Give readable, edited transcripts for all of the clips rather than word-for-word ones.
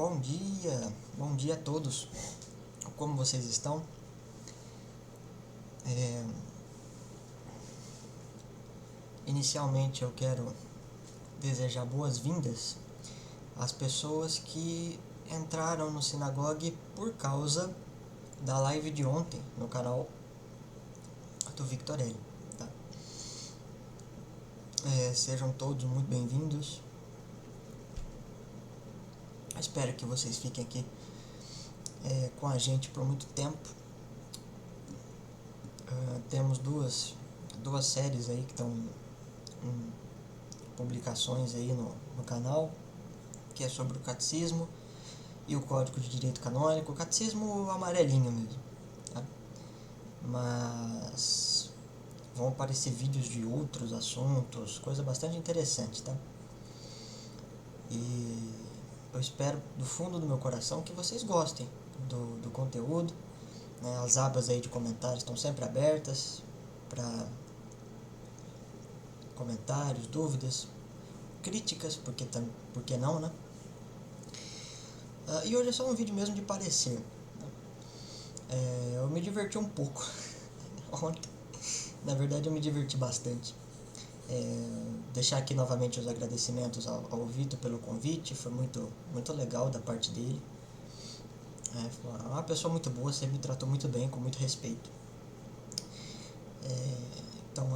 Bom dia a todos. Como vocês estão? Inicialmente eu quero desejar boas-vindas às pessoas que entraram no Sinagogue por causa da live de ontem no canal do Victorelli. Tá? Sejam todos muito bem-vindos. Espero que vocês fiquem aqui com a gente por muito tempo. Temos duas séries aí que estão em publicações aí no canal, que é sobre o catecismo e o Código de Direito Canônico, o catecismo amarelinho mesmo, tá? Mas vão aparecer vídeos de outros assuntos, coisa bastante interessante, tá? E eu espero do fundo do meu coração que vocês gostem do conteúdo, né? As abas aí de comentários estão sempre abertas para comentários, dúvidas, críticas, porque não, né? E hoje é só um vídeo mesmo de parecer, né? Eu me diverti um pouco ontem, na verdade eu me diverti bastante. Deixar aqui novamente os agradecimentos ao Vitor pelo convite, foi muito legal da parte dele. Foi uma pessoa muito boa, sempre me tratou muito bem, com muito respeito. Então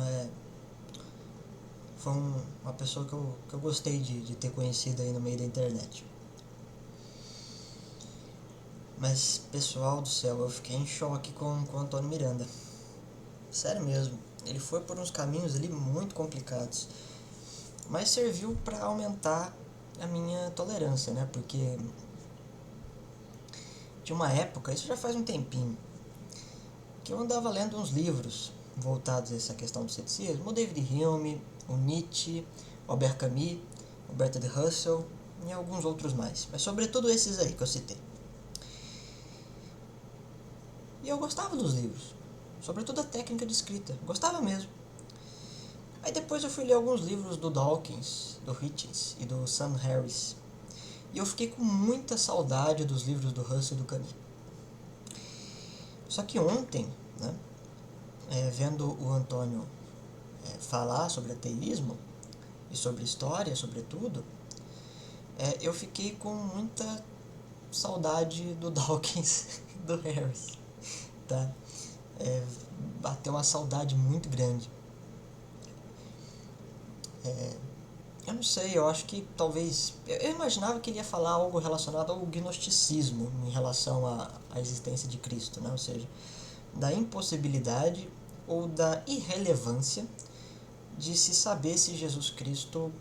foi uma pessoa que eu gostei de ter conhecido aí no meio da internet. Mas, pessoal do céu, eu fiquei em choque com o Antônio Miranda. Sério mesmo, ele foi por uns caminhos ali muito complicados. Mas serviu para aumentar a minha tolerância, né? Porque de uma época, isso já faz um tempinho, que eu andava lendo uns livros voltados a essa questão do ceticismo, o David Hume, o Nietzsche, o Albert Camus, o Bertrand Russell e alguns outros mais, mas sobretudo esses aí que eu citei. E eu gostava dos livros, sobretudo a técnica de escrita, gostava mesmo. Aí depois eu fui ler alguns livros do Dawkins, do Hitchens e do Sam Harris, e eu fiquei com muita saudade dos livros do Russell e do Camus. Só que ontem, né, vendo o Antônio falar sobre ateísmo e sobre história, sobretudo, eu fiquei com muita saudade do Dawkins e do Harris, tá? Bateu uma saudade muito grande. Eu não sei, eu acho que talvez... Eu imaginava que ele ia falar algo relacionado ao gnosticismo em relação à existência de Cristo, né? Ou seja, da impossibilidade ou da irrelevância de se saber se Jesus Cristo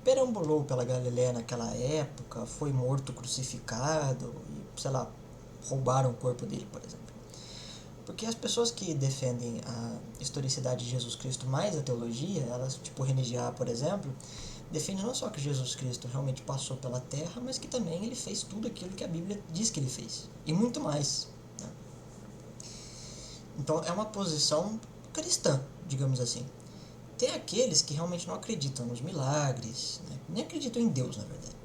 perambulou pela Galileia naquela época, foi morto crucificado e, sei lá, roubaram o corpo dele, por exemplo. Porque as pessoas que defendem a historicidade de Jesus Cristo mais a teologia, elas, tipo René Girard, por exemplo, defendem não só que Jesus Cristo realmente passou pela terra, mas que também ele fez tudo aquilo que a Bíblia diz que ele fez. E muito mais, né? Então é uma posição cristã, digamos assim. Tem aqueles que realmente não acreditam nos milagres, né? Nem acreditam em Deus, na verdade.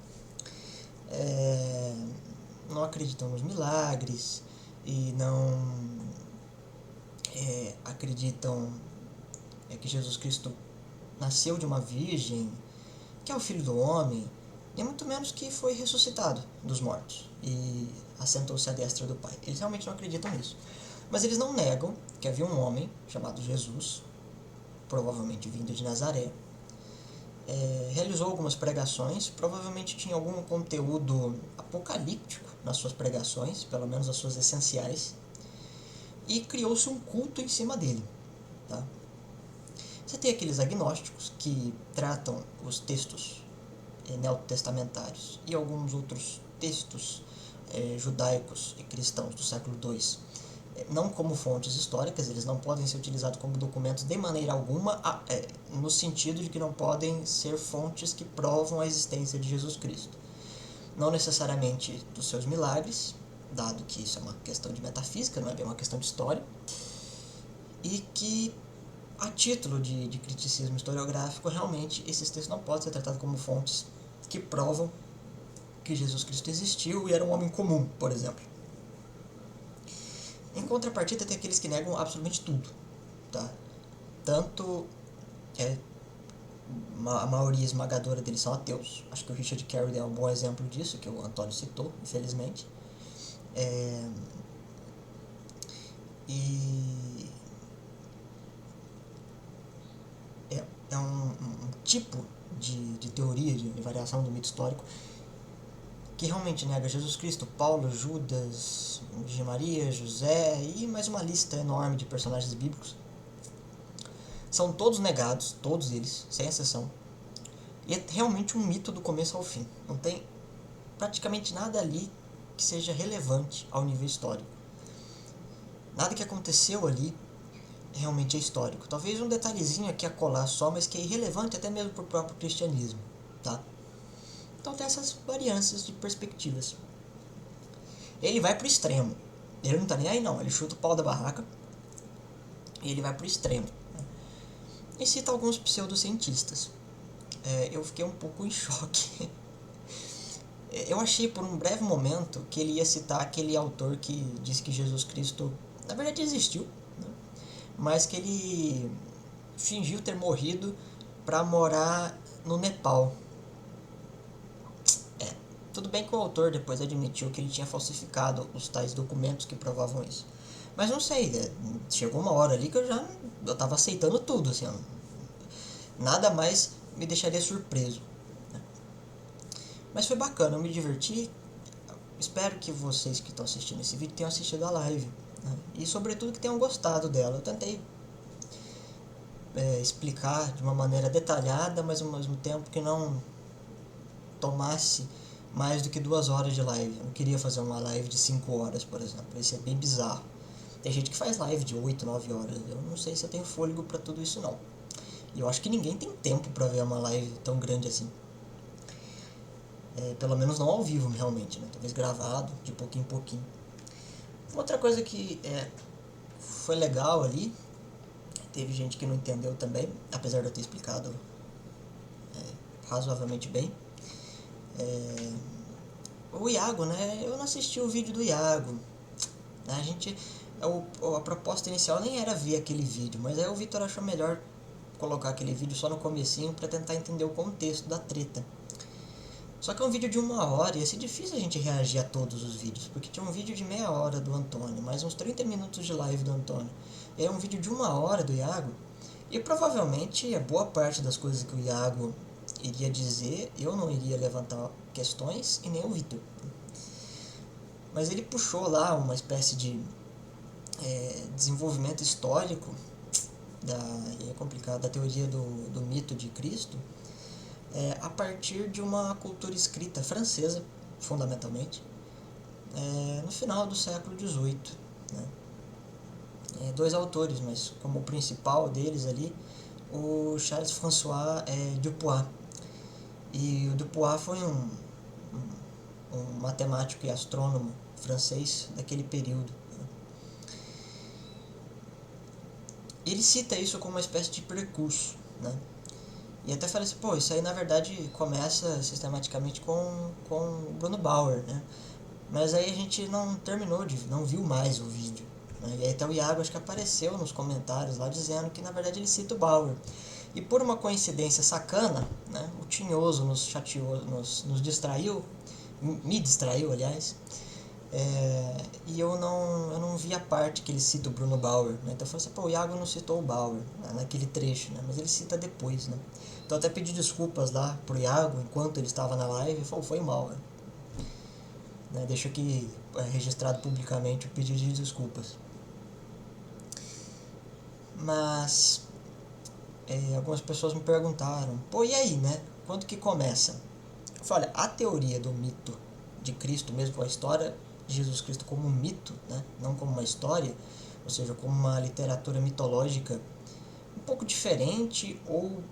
Não acreditam nos milagres e não acreditam que Jesus Cristo nasceu de uma virgem, que é o Filho do Homem, nem muito menos que foi ressuscitado dos mortos e assentou-se à destra do Pai. Eles realmente não acreditam nisso. Mas eles não negam que havia um homem chamado Jesus, provavelmente vindo de Nazaré, realizou algumas pregações, provavelmente tinha algum conteúdo apocalíptico nas suas pregações, pelo menos as suas essenciais, e criou-se um culto em cima dele, tá? Você tem aqueles agnósticos que tratam os textos neotestamentários e alguns outros textos judaicos e cristãos do século II não como fontes históricas, eles não podem ser utilizados como documentos de maneira alguma, no sentido de que não podem ser fontes que provam a existência de Jesus Cristo. Não necessariamente dos seus milagres, dado que isso é uma questão de metafísica, não é bem uma questão de história, e que, a título de criticismo historiográfico, realmente esses textos não podem ser tratados como fontes que provam que Jesus Cristo existiu e era um homem comum, por exemplo. Em contrapartida, tem aqueles que negam absolutamente tudo, tá? Tanto a maioria esmagadora deles são ateus. Acho que o Richard Carey é um bom exemplo disso, que o Antônio citou, infelizmente. E é um tipo de teoria de variação do mito histórico que realmente nega Jesus Cristo, Paulo, Judas, Virgem Maria, José e mais uma lista enorme de personagens bíblicos. São todos negados, todos eles, sem exceção. E é realmente um mito do começo ao fim. Não tem praticamente nada ali que seja relevante ao nível histórico. Nada que aconteceu ali realmente é histórico. Talvez um detalhezinho aqui a colar só, mas que é irrelevante até mesmo para o próprio cristianismo, tá? Então tem essas variâncias de perspectivas. Ele vai pro extremo. Ele não tá nem aí não, ele chuta o pau da barraca e ele vai pro extremo. E cita alguns pseudocientistas. Eu fiquei um pouco em choque. Eu achei por um breve momento que ele ia citar aquele autor que disse que Jesus Cristo na verdade existiu, né? Mas que ele fingiu ter morrido para morar no Nepal. Tudo bem que o autor depois admitiu que ele tinha falsificado os tais documentos que provavam isso. Mas não sei, chegou uma hora ali que eu tava aceitando tudo, assim, nada mais me deixaria surpreso. Mas foi bacana, eu me diverti. Espero que vocês que estão assistindo esse vídeo tenham assistido a live, né? E sobretudo que tenham gostado dela. Eu tentei explicar de uma maneira detalhada, mas ao mesmo tempo que não tomasse mais do que 2 horas de live. Eu não queria fazer uma live de 5 horas, por exemplo. Isso é bem bizarro. Tem gente que faz live de 8, 9 horas. Eu não sei se eu tenho fôlego para tudo isso, não. E eu acho que ninguém tem tempo para ver uma live tão grande assim. Pelo menos não ao vivo, realmente, né? Talvez gravado, de pouquinho em pouquinho. Outra coisa que foi legal ali, teve gente que não entendeu também, apesar de eu ter explicado razoavelmente bem. O Iago, né? Eu não assisti o vídeo do Iago. A proposta inicial nem era ver aquele vídeo, mas aí o Vitor achou melhor colocar aquele vídeo só no comecinho para tentar entender o contexto da treta. Só que é um vídeo de 1 hora e ia ser difícil a gente reagir a todos os vídeos, porque tinha um vídeo de meia hora do Antônio, mais uns 30 minutos de live do Antônio. E é um vídeo de 1 hora do Iago, e provavelmente a boa parte das coisas que o Iago iria dizer, eu não iria levantar questões e nem o Vitor. Mas ele puxou lá uma espécie de desenvolvimento histórico é complicado, da teoria do mito de Cristo, a partir de uma cultura escrita francesa, fundamentalmente, no final do século XVIII. Né? 2 autores, mas como o principal deles ali, o Charles François Dupuy. E o Dupuy foi um matemático e astrônomo francês daquele período. Ele cita isso como uma espécie de precurso, né? E até falei assim, isso aí na verdade começa sistematicamente com Bruno Bauer, né? Mas aí a gente não não viu mais o vídeo, né? E aí até o Iago acho que apareceu nos comentários lá dizendo que na verdade ele cita o Bauer. E por uma coincidência sacana, né? O Tinhoso nos chateou, nos distraiu, me distraiu aliás, e eu não vi a parte que ele cita o Bruno Bauer, né? Então eu falei assim, o Iago não citou o Bauer, né? Naquele trecho, né? Mas ele cita depois, né? Então até pedi desculpas lá pro Iago enquanto ele estava na live e falou, foi mal, né? Deixo aqui registrado publicamente o pedido de desculpas. Mas algumas pessoas me perguntaram, e aí, né? Quando que começa? Eu falei, a teoria do mito de Cristo, mesmo a história de Jesus Cristo como um mito, né? Não como uma história, ou seja, como uma literatura mitológica um pouco diferente ou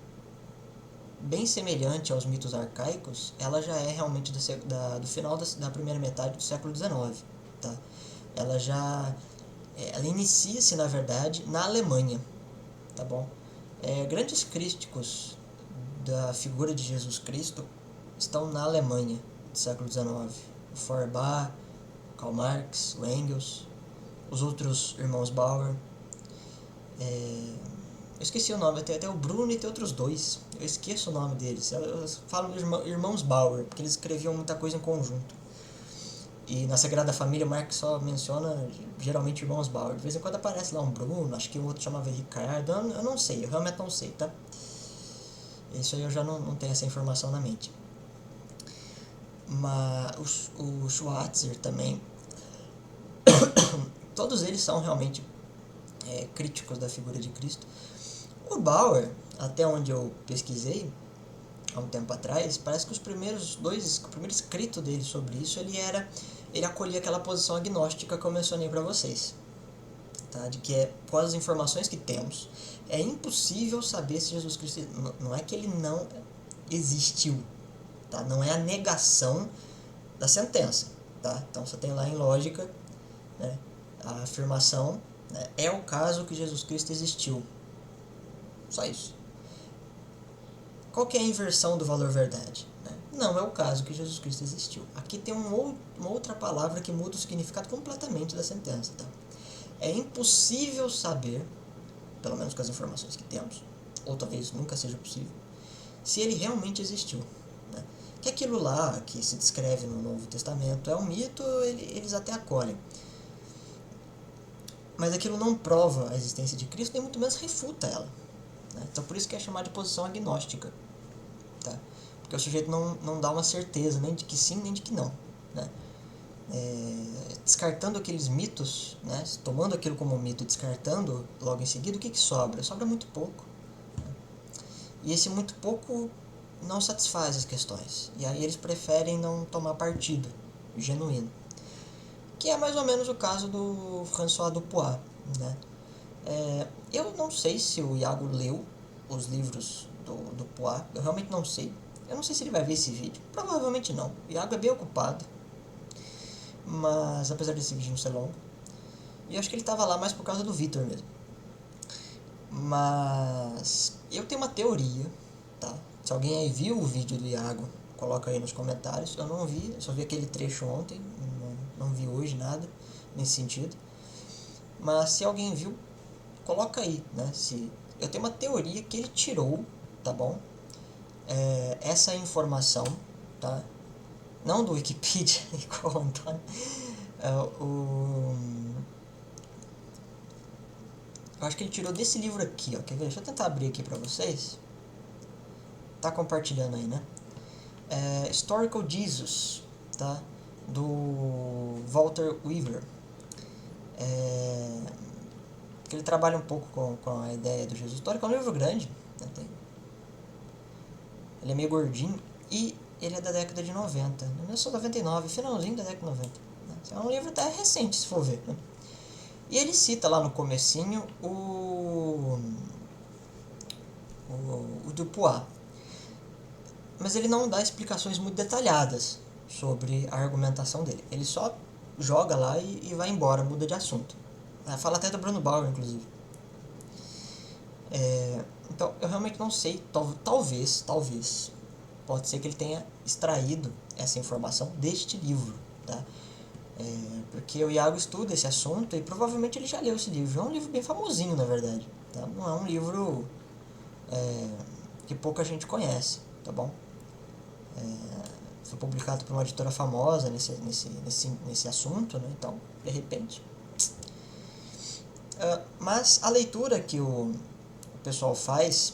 bem semelhante aos mitos arcaicos, ela já é realmente do final da primeira metade do século XIX. Tá? Ela inicia-se, na verdade, na Alemanha. Tá bom? Grandes críticos da figura de Jesus Cristo estão na Alemanha. do século XIX. O Feuerbach, Karl Marx, o Engels, os outros irmãos Bauer. Eu esqueci o nome, tem até o Bruno e tem outros dois. Eu esqueço o nome deles. Eu falo irmãos Bauer, porque eles escreviam muita coisa em conjunto. E na Sagrada Família, Marx só menciona geralmente irmãos Bauer. De vez em quando aparece lá um Bruno, acho que o outro chamava Ricardo. Eu não sei, eu realmente não sei, tá? Isso aí eu já não tenho essa informação na mente. Mas o Schweitzer também. Todos eles são realmente críticos da figura de Cristo. O Bauer, até onde eu pesquisei, há um tempo atrás, parece que o primeiro escrito dele sobre isso, ele acolhia aquela posição agnóstica que eu mencionei para vocês, tá? De que com as informações que temos, é impossível saber se Jesus Cristo, não é que ele não existiu, tá? Não é a negação da sentença, tá? Então você tem lá em lógica, né, a afirmação, né, é o caso que Jesus Cristo existiu, só isso. Qual que é a inversão do valor verdade? Não é o caso que Jesus Cristo existiu. Aqui tem uma outra palavra que muda o significado completamente da sentença. Tá? É impossível saber, pelo menos com as informações que temos, ou talvez nunca seja possível, se ele realmente existiu. Né? Que aquilo lá que se descreve no Novo Testamento é um mito, eles até acolhem. Mas aquilo não prova a existência de Cristo, nem muito menos refuta ela. Né? Então por isso que é chamado de posição agnóstica. Tá? Porque o sujeito não dá uma certeza nem de que sim, nem de que não. Né? Descartando aqueles mitos, né? Tomando aquilo como mito e descartando logo em seguida, o que sobra? Sobra muito pouco. Né? E esse muito pouco não satisfaz as questões. E aí eles preferem não tomar partido genuíno. Que é mais ou menos o caso do François Dupuis. Né? Eu não sei se o Iago leu os livros do Dupuis, eu realmente não sei. Eu não sei se ele vai ver esse vídeo, provavelmente não. O Iago é bem ocupado, mas apesar desse vídeo não ser longo, e eu acho que ele estava lá mais por causa do Vitor mesmo. Mas eu tenho uma teoria, tá? Se alguém aí viu o vídeo do Iago, coloca aí nos comentários. Eu não vi, eu só vi aquele trecho ontem, não vi hoje nada nesse sentido. Mas se alguém viu, coloca aí, né? Eu tenho uma teoria que ele tirou, tá bom? Essa informação, tá? Não do Wikipedia, igual o Antônio. Eu acho que ele tirou desse livro aqui, ó. Quer ver? Deixa eu tentar abrir aqui pra vocês. Tá compartilhando aí, né? Historical Jesus, tá? Do Walter Weaver. Que ele trabalha um pouco com a ideia do Jesus histórico. É um livro grande, né? Ele é meio gordinho e ele é da década de 90, 1999, finalzinho da década de 90. Né? É um livro até recente, se for ver. Né? E ele cita lá no comecinho o Dupuis. Mas ele não dá explicações muito detalhadas sobre a argumentação dele. Ele só joga lá e vai embora, muda de assunto. Fala até do Bruno Bauer, inclusive. Então, eu realmente não sei, talvez, pode ser que ele tenha extraído essa informação deste livro, tá? Porque o Iago estuda esse assunto e provavelmente ele já leu esse livro. É um livro bem famosinho, na verdade, tá? Não é um livro que pouca gente conhece, tá bom? Foi publicado por uma editora famosa nesse assunto, né? Então, de repente. Mas a leitura que o pessoal faz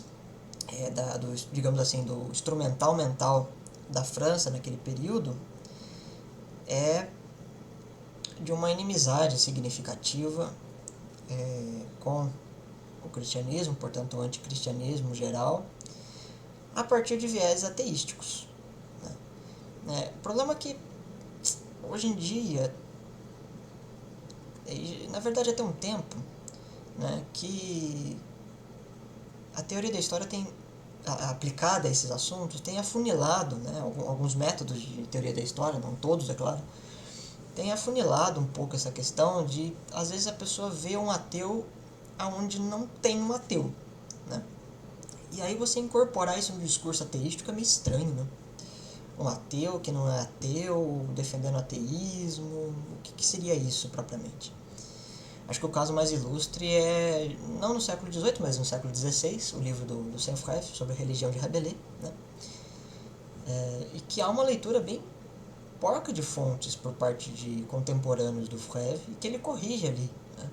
digamos assim, do instrumental mental da França naquele período é de uma inimizade significativa com o cristianismo, portanto o anticristianismo geral, a partir de viés ateísticos. Né? O problema é que hoje em dia, na verdade até um tempo, né, que a teoria da história aplicada a esses assuntos tem afunilado, né, alguns métodos de teoria da história, não todos, é claro, tem afunilado um pouco essa questão de, às vezes a pessoa vê um ateu aonde não tem um ateu, né? E aí você incorporar isso no discurso ateístico é meio estranho, né? um ateu que não é ateu, defendendo ateísmo. O que seria isso propriamente? Acho que o caso mais ilustre é, não no século XVIII, mas no século XVI, o livro do Saint-Frère sobre a religião de Rabelais, né? E que há uma leitura bem porca de fontes por parte de contemporâneos do Frère, e que ele corrige ali, né?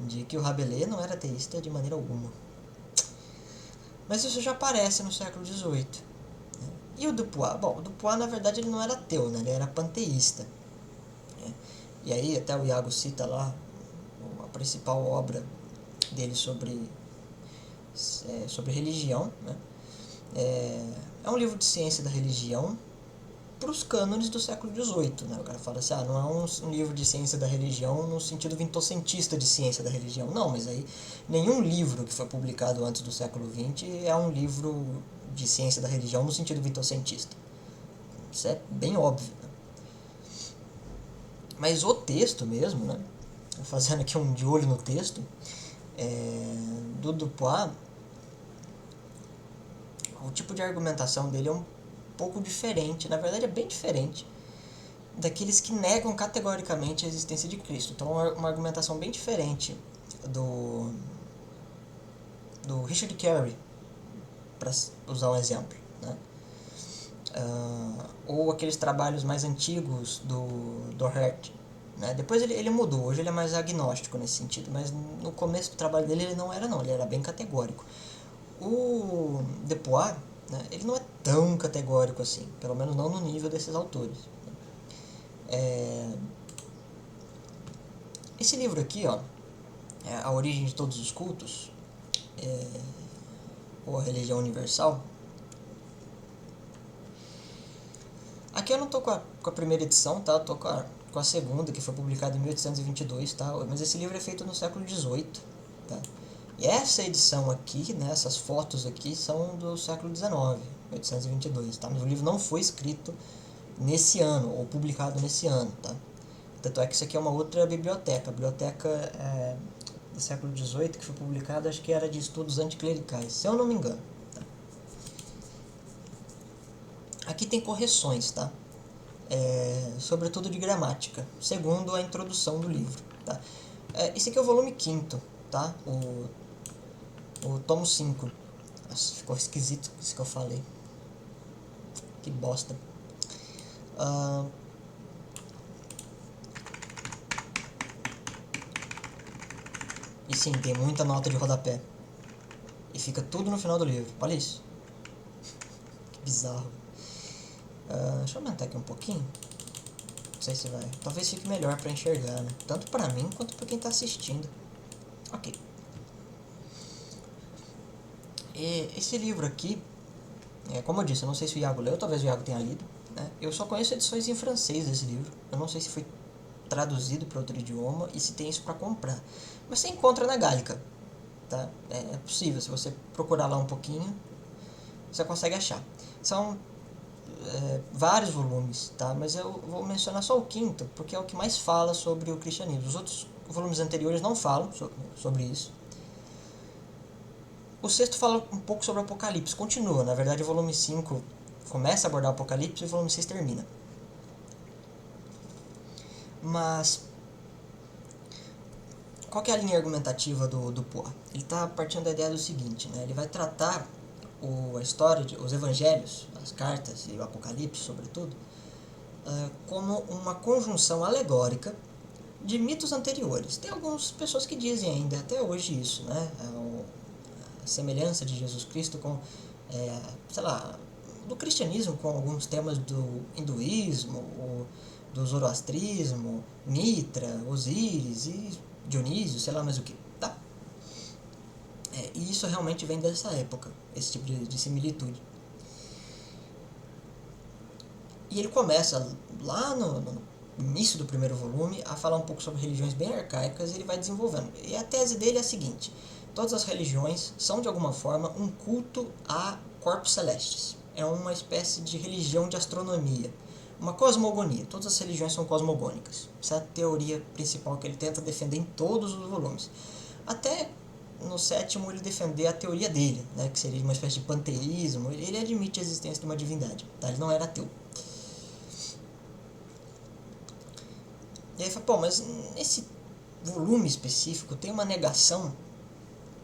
De que o Rabelais não era ateísta de maneira alguma. Mas isso já aparece no século XVIII. Né? E o Dupuis? Bom, o Dupuis na verdade ele não era ateu, né? Ele era panteísta. Né? E aí até o Iago cita lá a principal obra dele sobre religião. Né? É um livro de ciência da religião para os cânones do século XVIII. Né? O cara fala assim, não é um livro de ciência da religião no sentido vintocentista de ciência da religião. Não, mas aí nenhum livro que foi publicado antes do século XX é um livro de ciência da religião no sentido vintocentista. Isso é bem óbvio. Né? Mas o texto mesmo, né? Fazendo aqui um de olho no texto, do Dupuis, o tipo de argumentação dele é um pouco diferente, na verdade é bem diferente daqueles que negam categoricamente a existência de Cristo. Então é uma argumentação bem diferente do Richard Carey, para usar um exemplo, né? Ou aqueles trabalhos mais antigos do Hurt. Né? Depois ele mudou, hoje ele é mais agnóstico nesse sentido, mas no começo do trabalho dele ele não era não, ele era bem categórico. O Dupuis, né, ele não é tão categórico assim, pelo menos não no nível desses autores. Esse livro aqui, ó, A Origem de Todos os Cultos, ou A Religião Universal. Aqui eu não tô com a primeira edição, tá? Eu tô com a segunda, que foi publicada em 1822, tá? Mas esse livro é feito no século XVIII, tá? E essa edição aqui, né, essas fotos aqui, são do século XIX, 1822, tá? Mas o livro não foi escrito nesse ano, ou publicado nesse ano, tá? Tanto é que isso aqui é uma outra biblioteca. A biblioteca do século XVIII, que foi publicada, acho que era de estudos anticlericais, se eu não me engano. Tá? Aqui tem correções, tá? Sobretudo de gramática, segundo a introdução do livro. Tá? Esse aqui é o volume 5º, tá? O tomo 5. Nossa, ficou esquisito isso que eu falei. Que bosta. E sim, tem muita nota de rodapé. E fica tudo no final do livro. Olha isso. Que bizarro. Deixa eu aumentar aqui um pouquinho. Não sei se vai. Talvez fique melhor pra enxergar, né? Tanto pra mim quanto pra quem tá assistindo. Ok. Esse livro aqui, como eu disse, eu não sei se o Iago leu, talvez o Iago tenha lido. Né? Eu só conheço edições em francês desse livro. Eu não sei se foi traduzido para outro idioma e se tem isso para comprar. Mas você encontra na Gálica. Tá? É possível, se você procurar lá um pouquinho, você consegue achar. São vários volumes, tá? Mas eu vou mencionar só o 5º, porque é o que mais fala sobre o cristianismo. Os outros volumes anteriores não falam sobre isso. O 6º fala um pouco sobre o Apocalipse, continua. Na verdade, o volume 5 começa a abordar o Apocalipse e o volume 6 termina. Mas qual que é a linha argumentativa do Dupuis? Ele está partindo da ideia do seguinte, né? Ele vai tratar a história, os evangelhos, as cartas e o Apocalipse, sobretudo, como uma conjunção alegórica de mitos anteriores. Tem algumas pessoas que dizem ainda até hoje isso, né? A semelhança de Jesus Cristo com, sei lá, do cristianismo com alguns temas do hinduísmo, do zoroastrismo, Mitra, Osíris e Dionísio, sei lá mais o que, tá? E isso realmente vem dessa época, esse tipo de similitude. E ele começa lá no início do primeiro volume a falar um pouco sobre religiões bem arcaicas e ele vai desenvolvendo. E a tese dele é a seguinte: todas as religiões são de alguma forma um culto a corpos celestes. É uma espécie de religião de astronomia, uma cosmogonia. Todas as religiões são cosmogônicas. Essa é a teoria principal que ele tenta defender em todos os volumes. Até no sétimo ele defender a teoria dele, né, que seria uma espécie de panteísmo. Ele admite a existência de uma divindade, tá? Ele não era ateu. E aí fala, pô, mas nesse volume específico tem uma negação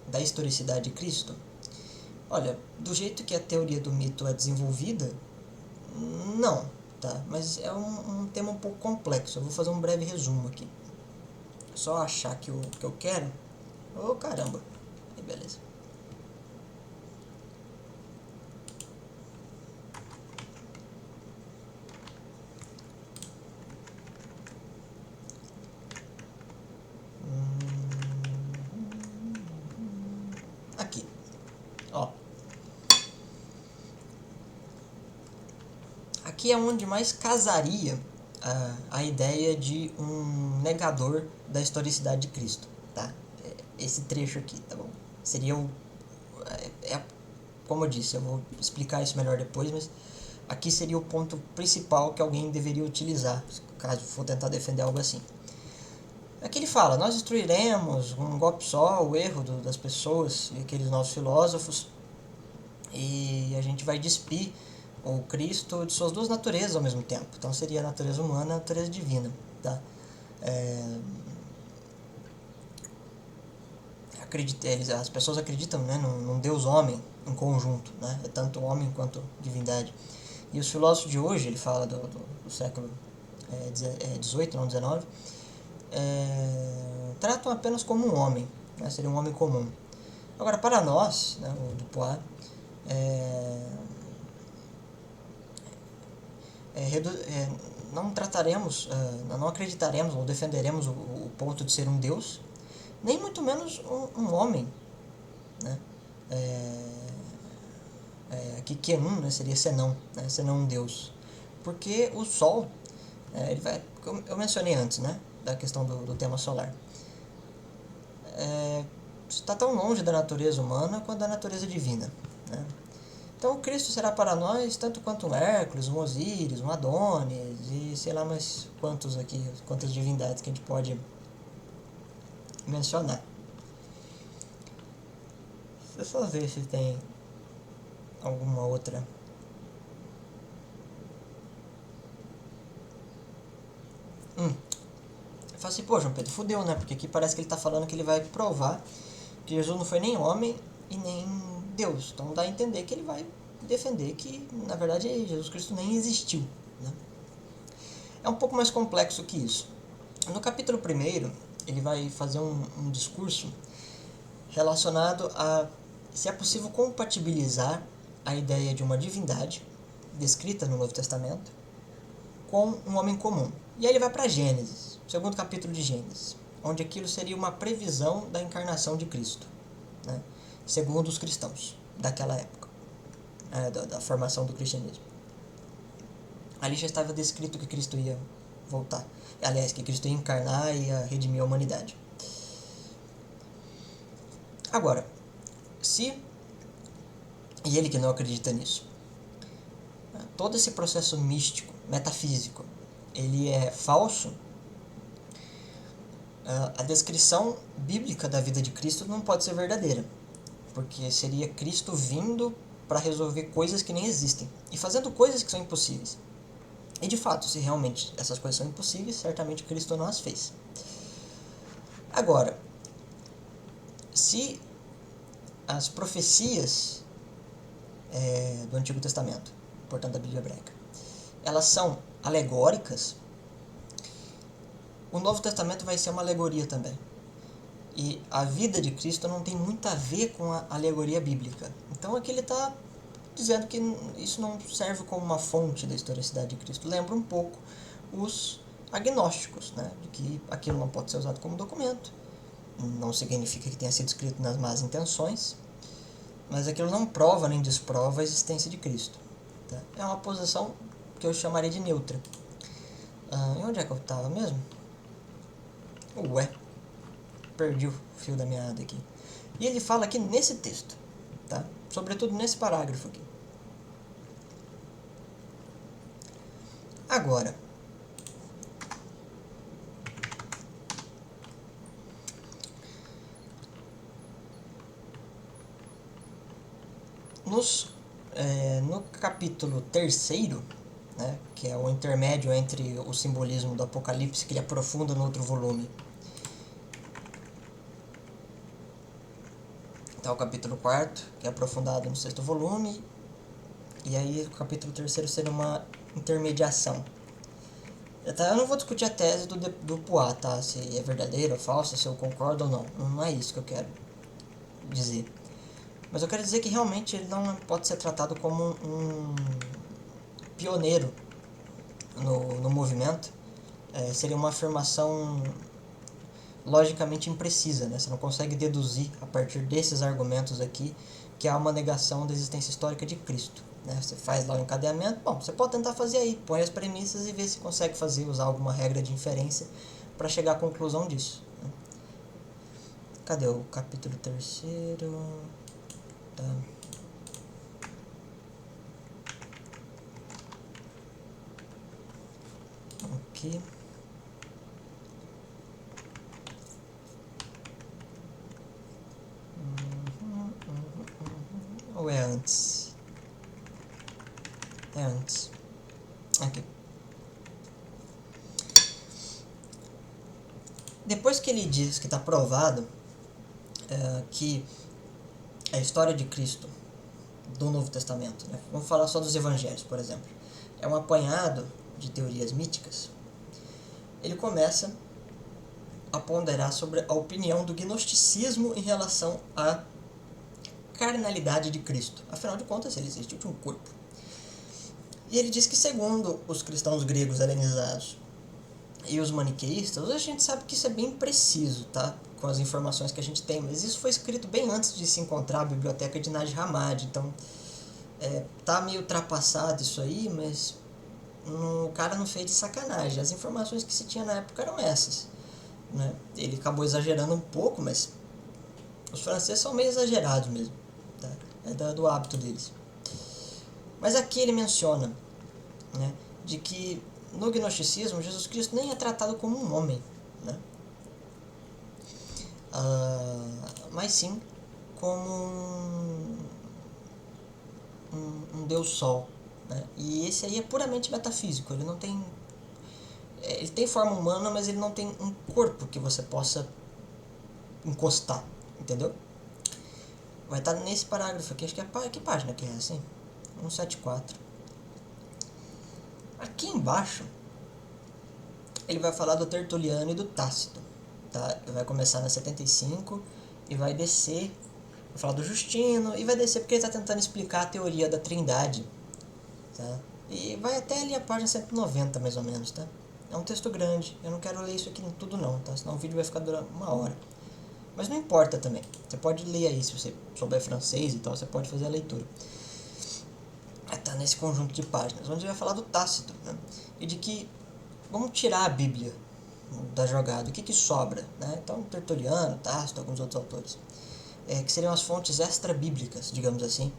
da historicidade de Cristo? Olha, do jeito que a teoria do mito é desenvolvida, não, tá? Mas é um tema um pouco complexo. Eu vou fazer um breve resumo aqui. Só achar que o que eu quero. Oh, caramba. Aí, beleza. Aqui. Ó. Aqui é onde mais casaria a ideia de um negador da historicidade de Cristo, tá? Esse trecho aqui, tá bom? Seria o... como eu disse, eu vou explicar isso melhor depois, mas aqui seria o ponto principal que alguém deveria utilizar, caso for tentar defender algo assim. Aqui ele fala, nós destruiremos um golpe só o erro das pessoas e aqueles nossos filósofos, e a gente vai despir o Cristo de suas duas naturezas ao mesmo tempo. Então seria a natureza humana e a natureza divina, tá? As pessoas acreditam, né, num Deus homem em conjunto, né? É tanto homem quanto divindade. E os filósofos de hoje, ele fala do século XVIII, não XIX, tratam apenas como um homem, né? Seria um homem comum. Agora, para nós, né, o Dupuy, não trataremos, não acreditaremos ou defenderemos o ponto de ser um Deus, nem muito menos um homem, né? Aqui Kenun, né, seria senão, né, senão um Deus, porque o Sol, ele vai, eu mencionei antes, né, da questão do tema solar, está tão longe da natureza humana quanto da natureza divina, né? Então o Cristo será para nós tanto quanto um Hércules, um Osíris, um Adonis e sei lá mais quantos aqui, quantas divindades que a gente pode mencionar. Deixa eu só ver se tem alguma outra. Fala assim, pô, João Pedro, fudeu, né? Porque aqui parece que ele tá falando que ele vai provar que Jesus não foi nem homem e nem Deus. Então dá a entender que ele vai defender que, na verdade, Jesus Cristo nem existiu, né? É um pouco mais complexo que isso. No capítulo 1, ele vai fazer um discurso relacionado a se é possível compatibilizar a ideia de uma divindade descrita no Novo Testamento com um homem comum. E aí ele vai para Gênesis, o segundo capítulo de Gênesis, onde aquilo seria uma previsão da encarnação de Cristo, né? Segundo os cristãos daquela época, da formação do cristianismo. Ali já estava descrito que Cristo ia voltar. Aliás, que Cristo ia encarnar e ia redimir a humanidade. Agora, se, e ele que não acredita nisso, todo esse processo místico, metafísico, ele é falso, a descrição bíblica da vida de Cristo não pode ser verdadeira, porque seria Cristo vindo para resolver coisas que nem existem e fazendo coisas que são impossíveis. E de fato, se realmente essas coisas são impossíveis, certamente Cristo não as fez. Agora, se as profecias do Antigo Testamento, portanto da Bíblia hebraica, elas são alegóricas, o Novo Testamento vai ser uma alegoria também. E a vida de Cristo não tem muito a ver com a alegoria bíblica. Então aqui ele está dizendo que isso não serve como uma fonte da historicidade de Cristo. Lembra um pouco os agnósticos, né? De que aquilo não pode ser usado como documento. Não significa que tenha sido escrito nas más intenções, mas aquilo não prova nem desprova a existência de Cristo. Tá? É uma posição que eu chamaria de neutra. E onde é que eu estava mesmo? Ué, perdi o fio da meada aqui. E ele fala aqui nesse texto, tá? Sobretudo nesse parágrafo aqui. Agora, no capítulo 3º, né, que é o intermédio entre o simbolismo do Apocalipse, que ele aprofunda no outro volume, tá o capítulo 4º, que é aprofundado no 6º volume, e aí o capítulo 3º seria uma intermediação. Eu não vou discutir a tese do Poit, tá? Se é verdadeira ou falsa, se eu concordo ou não. Não é isso que eu quero dizer. Mas eu quero dizer que realmente ele não pode ser tratado como um pioneiro no movimento. Seria uma afirmação logicamente imprecisa, né? Você não consegue deduzir a partir desses argumentos aqui que há uma negação da existência histórica de Cristo, né? Você faz lá o encadeamento, bom, você pode tentar fazer aí, põe as premissas e vê se consegue usar alguma regra de inferência para chegar à conclusão disso, né? Cadê o capítulo 3º? Tá. Aqui. Ou é antes? É antes. Aqui. Depois que ele diz que está provado que a história de Cristo do Novo Testamento, né? Vamos falar só dos evangelhos, por exemplo, é um apanhado de teorias míticas, ele começa a ponderar sobre a opinião do gnosticismo em relação à carnalidade de Cristo. Afinal de contas, ele existe de um corpo. E ele diz que, segundo os cristãos gregos helenizados e os maniqueístas, a gente sabe que isso é bem preciso, tá? Com as informações que a gente tem, mas isso foi escrito bem antes de se encontrar a biblioteca de Nag Hammadi, então tá meio ultrapassado isso aí, mas o cara não fez de sacanagem. As informações que se tinha na época eram essas, né? Ele acabou exagerando um pouco, mas os franceses são meio exagerados mesmo, tá? É do hábito deles. Mas aqui ele menciona, né, de que no gnosticismo Jesus Cristo nem é tratado como um homem, né? Mas sim como um Deus Sol, né? E esse aí é puramente metafísico, ele não tem... Ele tem forma humana, mas ele não tem um corpo que você possa encostar, entendeu? Vai estar nesse parágrafo aqui, acho que é que página que é assim? 174. Aqui embaixo ele vai falar do Tertuliano e do Tácito, tá? Ele vai começar na 75 e vai descer, vai falar do Justino e vai descer porque ele está tentando explicar a teoria da Trindade, tá? E vai até ali a página 190 mais ou menos, tá? É um texto grande, eu não quero ler isso aqui tudo não, tá? Senão o vídeo vai ficar durando 1 hora. Mas não importa também, você pode ler aí, se você souber francês e tal, você pode fazer a leitura. Tá nesse conjunto de páginas, onde ele vai falar do Tácito, né? E de que vamos tirar a Bíblia da jogada, o que sobra, né? Então Tertuliano, Tácito, alguns outros autores, que seriam as fontes extra-bíblicas, digamos assim,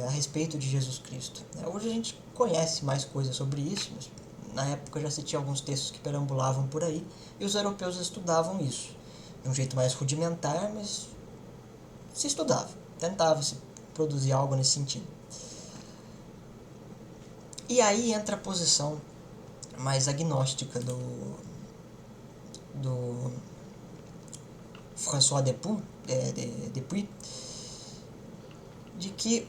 a respeito de Jesus Cristo. Hoje a gente conhece mais coisas sobre isso, mas na época já se tinha alguns textos que perambulavam por aí, e os europeus estudavam isso, de um jeito mais rudimentar, mas se estudava, tentava-se produzir algo nesse sentido. E aí entra a posição mais agnóstica do François Dupuy, de que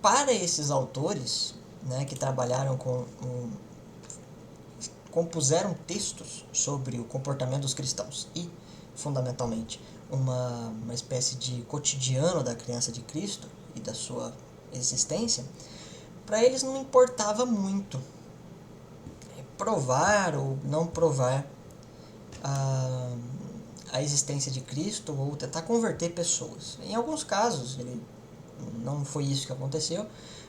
para esses autores, né, que trabalharam compuseram textos sobre o comportamento dos cristãos e, fundamentalmente, uma espécie de cotidiano da criança de Cristo e da sua existência, para eles não importava muito provar ou não provar a existência de Cristo ou tentar converter pessoas. Em alguns casos, não foi isso que aconteceu,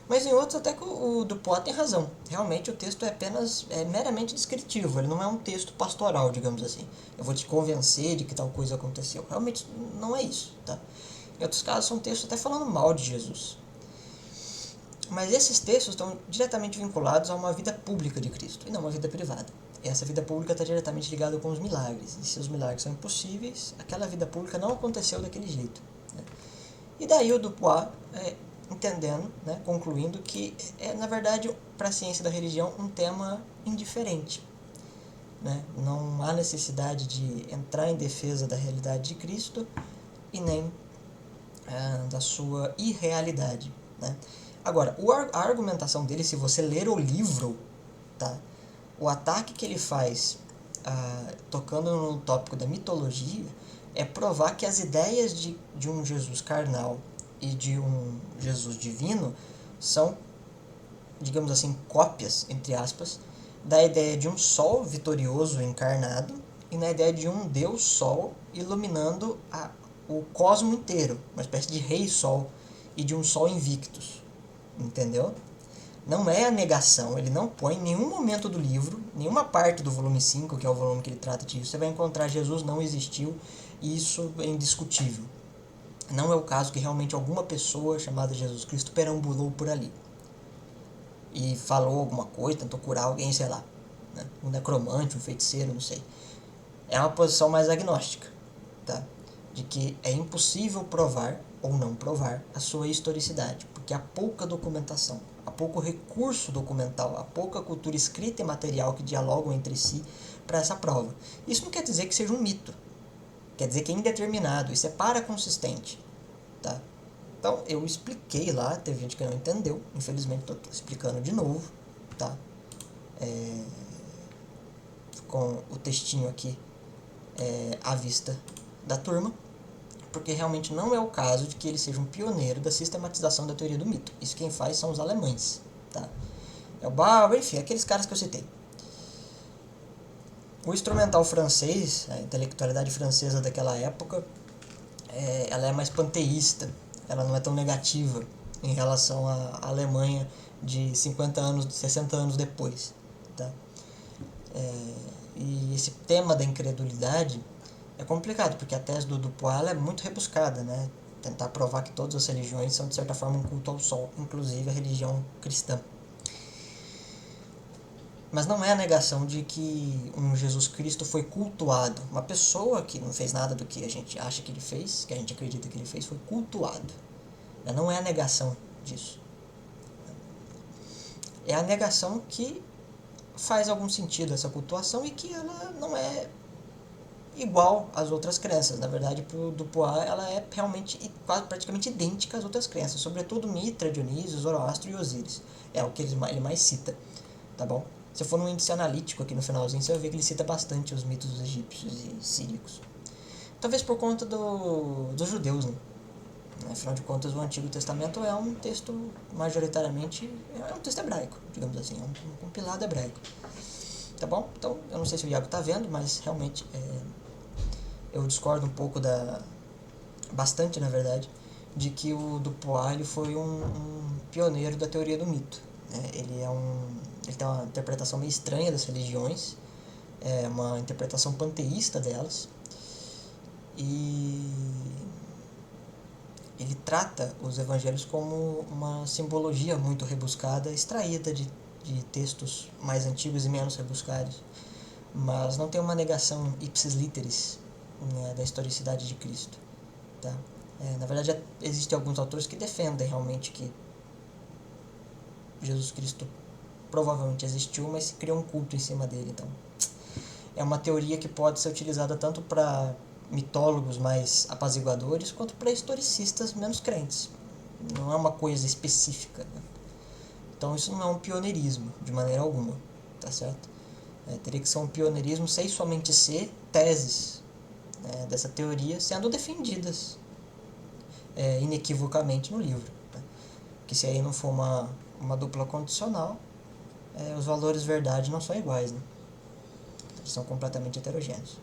mas em outros até que o Dupuy tem razão. Realmente o texto é meramente descritivo, ele não é um texto pastoral, digamos assim. Eu vou te convencer de que tal coisa aconteceu. Realmente não é isso, tá? Em outros casos são textos até falando mal de Jesus. Mas esses textos estão diretamente vinculados a uma vida pública de Cristo, e não uma vida privada. E essa vida pública está diretamente ligada com os milagres. E se os milagres são impossíveis, aquela vida pública não aconteceu daquele jeito, né? E daí o Dupuy, entendendo, né, concluindo que na verdade, para a ciência da religião, um tema indiferente. Né? Não há necessidade de entrar em defesa da realidade de Cristo e nem da sua irrealidade. Né? Agora, a argumentação dele, se você ler o livro, tá? O ataque que ele faz, tocando no tópico da mitologia, é provar que as ideias de um Jesus carnal e de um Jesus divino são, digamos assim, cópias, entre aspas, da ideia de um sol vitorioso encarnado e na ideia de um Deus Sol iluminando o cosmo inteiro, uma espécie de rei Sol e de um Sol invictus, entendeu? Não é a negação, ele não põe em nenhum momento do livro, nenhuma parte do volume 5, que é o volume que ele trata disso, você vai encontrar Jesus não existiu e isso é indiscutível. Não é o caso que realmente alguma pessoa chamada Jesus Cristo perambulou por ali e falou alguma coisa, tentou curar alguém, sei lá, né? Um necromante, um feiticeiro, não sei. É uma posição mais agnóstica, tá? De que é impossível provar ou não provar a sua historicidade, porque há pouca documentação, há pouco recurso documental, há pouca cultura escrita e material que dialogam entre si para essa prova. Isso não quer dizer que seja um mito, quer dizer que é indeterminado, isso é paraconsistente, tá? Então, eu expliquei lá, teve gente que não entendeu, infelizmente estou explicando de novo, tá? Com o textinho aqui à vista da turma, porque realmente não é o caso de que ele seja um pioneiro da sistematização da teoria do mito. Isso quem faz são os alemães, tá? É o Bauer, enfim, aqueles caras que eu citei. O instrumental francês, a intelectualidade francesa daquela época, ela é mais panteísta, ela não é tão negativa em relação à Alemanha de 50 anos, 60 anos depois, tá? E esse tema da incredulidade é complicado, porque a tese do Dupuy é muito rebuscada, né? Tentar provar que todas as religiões são, de certa forma, um culto ao sol, inclusive a religião cristã. Mas não é a negação de que um Jesus Cristo foi cultuado. Uma pessoa que não fez nada do que a gente acha que ele fez, que a gente acredita que ele fez, foi cultuado. Não é a negação disso. É a negação que faz algum sentido essa cultuação e que ela não é igual às outras crenças. Na verdade, para o Dupuy, ela é realmente praticamente idêntica às outras crenças, sobretudo Mitra, Dionísio, Zoroastro e Osíris. É o que ele mais cita, tá bom? Se for num índice analítico aqui no finalzinho, você vai ver que ele cita bastante os mitos dos egípcios e sírios. Talvez por conta dos judeus, né? Afinal de contas, o Antigo Testamento é um texto majoritariamente, é um texto hebraico, digamos assim, é um compilado hebraico. Tá bom? Então, eu não sei se o Iago tá vendo, mas realmente eu discordo um pouco bastante na verdade, de que o Dupuy foi um pioneiro da teoria do mito. Ele tem uma interpretação meio estranha das religiões, uma interpretação panteísta delas, e ele trata os evangelhos como uma simbologia muito rebuscada, extraída de textos mais antigos e menos rebuscados, mas não tem uma negação ipsis literis, né, da historicidade de Cristo. Tá? Na verdade, existem alguns autores que defendem realmente que Jesus Cristo provavelmente existiu, mas se cria um culto em cima dele. Então, é uma teoria que pode ser utilizada tanto para mitólogos mais apaziguadores quanto para historicistas menos crentes. Não é uma coisa específica, né? Então, isso não é um pioneirismo de maneira alguma, tá certo? Teria que ser um pioneirismo sem somente ser teses, né, dessa teoria sendo defendidas inequivocamente no livro, né? Que se aí não for uma dupla condicional, os valores verdade não são iguais, né? Eles são completamente heterogêneos.